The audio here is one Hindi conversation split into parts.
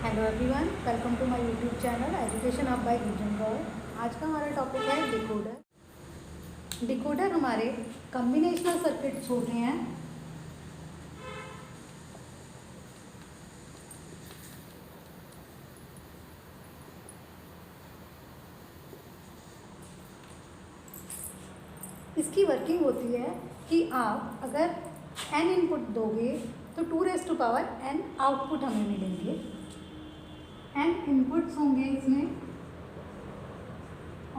Hello everyone, welcome to my YouTube channel education of by Rijan Roy. आज का हमारा टॉपिक है डिकोडर। डिकोडर हमारे कॉम्बिनेशनल सर्किट्स होते हैं। इसकी वर्किंग होती है कि आप अगर n इनपुट दोगे तो 2n आउटपुट हमें मिलेंगे। n इनपुट्स होंगे इसमें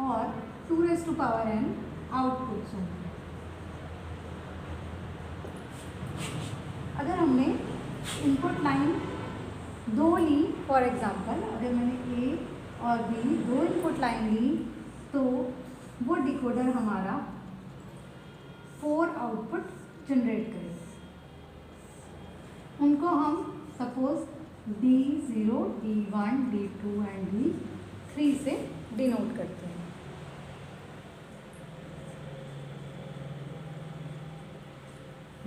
और 2n आउटपुट्स होंगे। अगर हमने इनपुट लाइन दो ली, फॉर एग्जांपल अगर मैंने ए और बी दो इनपुट लाइन ली तो वो डिकोडर हमारा 4 आउटपुट जनरेट करेगा। उनको हम suppose D0, D1, D2 and D3 से डिनोट करते हैं।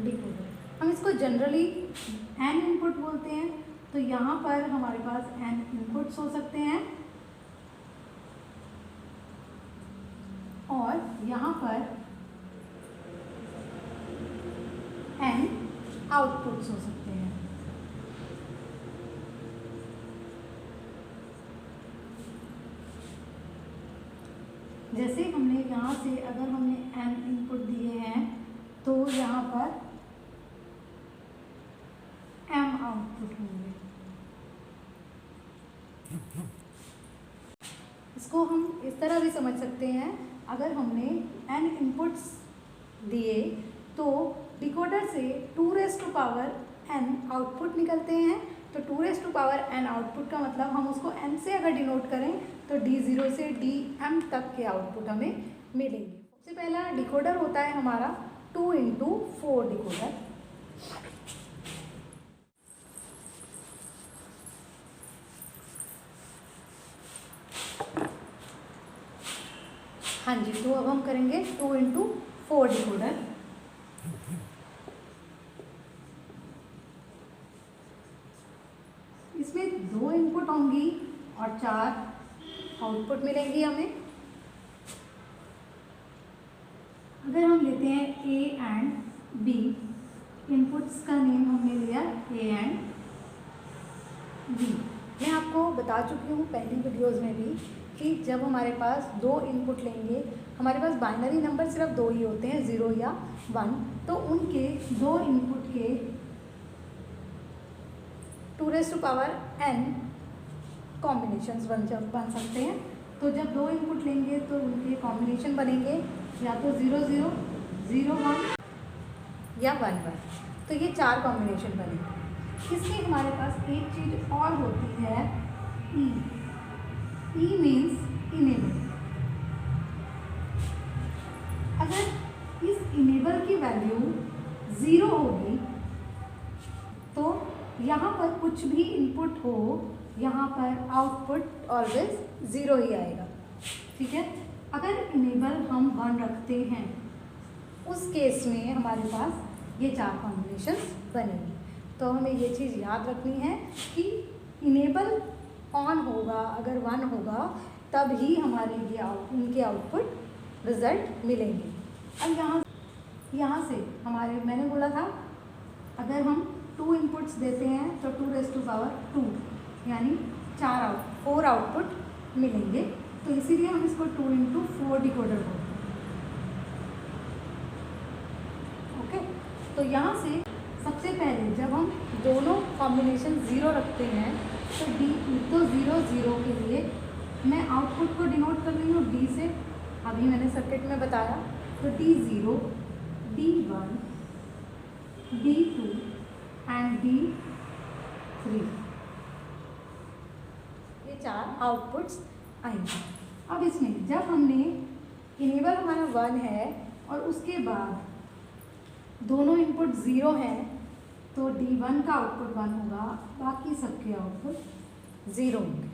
डिकोडर हम इसको जनरली n इनपुट बोलते हैं। तो यहाँ पर हमारे पास n इनपुट्स हो सकते हैं और यहाँ पर n आउटपुट्स हो सकते हैं। जैसे हमने यहाँ से अगर हमने n इनपुट दिए हैं तो यहाँ पर m आउटपुट होंगे। इसको हम इस तरह भी समझ सकते हैं, अगर हमने n इनपुट्स दिए तो डिकोडर से 2n आउटपुट निकलते हैं। तो 2n आउटपुट का मतलब हम उसको n से अगर डिनोट करें तो D0 से Dm तक के आउटपुट हमें मिलेंगे। सबसे पहला डिकोडर होता है हमारा 2x4 डिकोडर। हाँ जी, तो अब हम करेंगे 2x4 डिकोडर। इसमें 2 इनपुट होंगी और 4 आउटपुट मिलेंगी हमें। अगर हम लेते हैं A एंड B, इनपुट्स का नेम हमने लिया A एंड B। मैं आपको बता चुकी हूँ पहली वीडियोज़ में भी कि जब हमारे पास 2 इनपुट लेंगे, हमारे पास बाइनरी नंबर सिर्फ 2 ही होते हैं, 0 या 1, तो उनके 2 इनपुट के 2n कॉम्बिनेशंस बन सकते हैं। तो जब 2 इनपुट लेंगे तो उनके कॉम्बिनेशन बनेंगे या तो 0 0, 0 1 या 1 1। तो ये 4 कॉम्बिनेशन बनेंगे। इसमें हमारे पास एक चीज़ और होती है, ई मीन्स इनेबल। अगर इस इनेबल की वैल्यू 0 होगी तो यहाँ पर कुछ भी इनपुट हो, यहाँ पर आउटपुट ऑलवेज 0 ही आएगा। ठीक है, अगर इनेबल हम 1 रखते हैं उस केस में हमारे पास ये 4 कॉम्बिनेशंस बनेंगी। तो हमें ये चीज़ याद रखनी है कि इनेबल ऑन होगा, अगर 1 होगा तब ही हमारे ये इनके आउटपुट रिजल्ट मिलेंगे। अब यहाँ से हमारे मैंने बोला था अगर हम 2 इनपुट्स देते हैं तो 2 यानी 4 आउटपुट मिलेंगे। तो इसीलिए हम इसको 2x4 डिकोडर बोलते हैं। ओके, तो यहाँ से सबसे पहले जब हम दोनों कॉम्बिनेशन 0 रखते हैं तो 0 0 के लिए मैं आउटपुट को डिनोट कर रही हूँ D से। अभी मैंने सर्किट में बताया, तो D0, D1, D2 and D3, ये 4 आउटपुट्स आएंगे। अब इसमें जब हमने इनेबल हमारा 1 है और उसके बाद दोनों इनपुट 0 हैं तो D1 का आउटपुट 1 होगा, बाकी सबके आउटपुट 0 होंगे।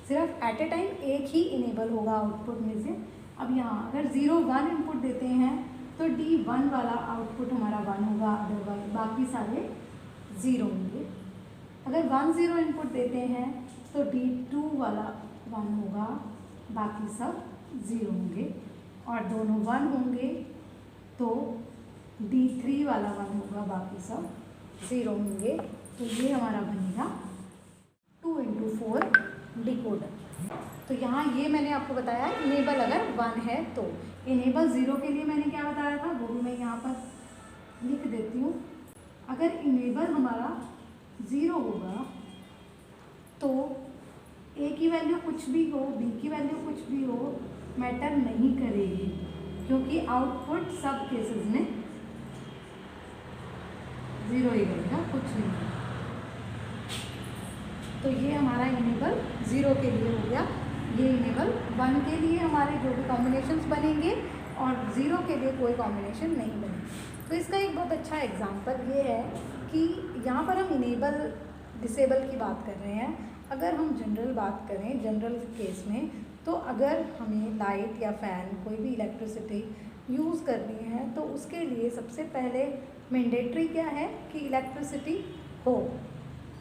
सिर्फ एट ए टाइम एक ही इनेबल होगा आउटपुट में से। अब यहाँ अगर 0 1 इनपुट देते हैं तो D1 वाला आउटपुट हमारा 1 होगा, अदरवाइज बाकी सारे 0 होंगे। अगर 1 0 इनपुट देते हैं तो D2 वाला 1 होगा, बाकी सब 0 होंगे, और दोनों 1 होंगे तो D3 वाला 1 होगा, बाकी सब 0 होंगे। तो ये हमारा बनेगा 2 × 4 डिकोडर। तो यहाँ ये मैंने आपको बताया इनेबल अगर 1 है तो। इनेबल 0 के लिए मैंने क्या बताया था वो भी मैं यहाँ पर लिख देती हूँ। अगर इनेबल हमारा 0 होगा तो ए की वैल्यू कुछ भी हो, बी की वैल्यू कुछ भी हो, मैटर नहीं करेगी, क्योंकि आउटपुट सब केसेस में 0 ही रहेगा, कुछ नहीं। तो ये हमारा इनेबल 0 के लिए हो गया। ये इनेबल 1 के लिए हमारे जो भी कॉम्बिनेशंस बनेंगे और 0 के लिए कोई कॉम्बिनेशन नहीं बनेगी। तो इसका एक बहुत अच्छा एग्जांपल ये है कि यहाँ पर हम इनेबल डिसेबल की बात कर रहे हैं। अगर हम जनरल बात करें, जनरल केस में, तो अगर हमें लाइट या फ़ैन कोई भी इलेक्ट्रिसिटी यूज़ करनी है तो उसके लिए सबसे पहले मैंडेटरी क्या है कि इलेक्ट्रिसिटी हो।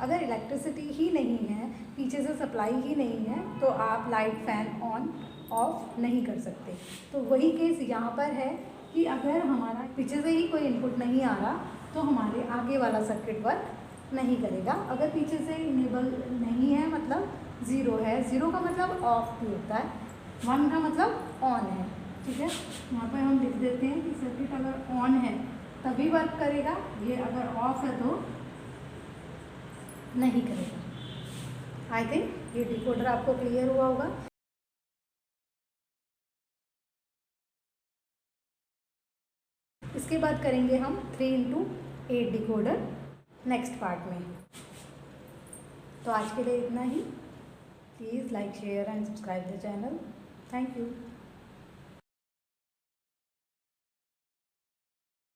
अगर इलेक्ट्रिसिटी ही नहीं है, पीछे से सप्लाई ही नहीं है, तो आप लाइट फैन ऑन ऑफ नहीं कर सकते। तो वही केस यहाँ पर है कि अगर हमारा पीछे से ही कोई इनपुट नहीं आ रहा तो हमारे आगे वाला सर्किट वर्क नहीं करेगा। अगर पीछे से इनेबल नहीं है मतलब 0 है, 0 का मतलब ऑफ भी होता है, 1 का मतलब ऑन है, ठीक है। यहाँ पर हम लिख देते हैं कि सर्किट अगर ऑन है तभी वर्क करेगा, ये अगर ऑफ है तो नहीं करेगा। आई थिंक ये डिकोडर आपको क्लियर हुआ होगा। इसके बाद करेंगे हम 3 × 8 डिकोडर नेक्स्ट पार्ट में। तो आज के लिए इतना ही। Please like, share and subscribe the channel. Thank you.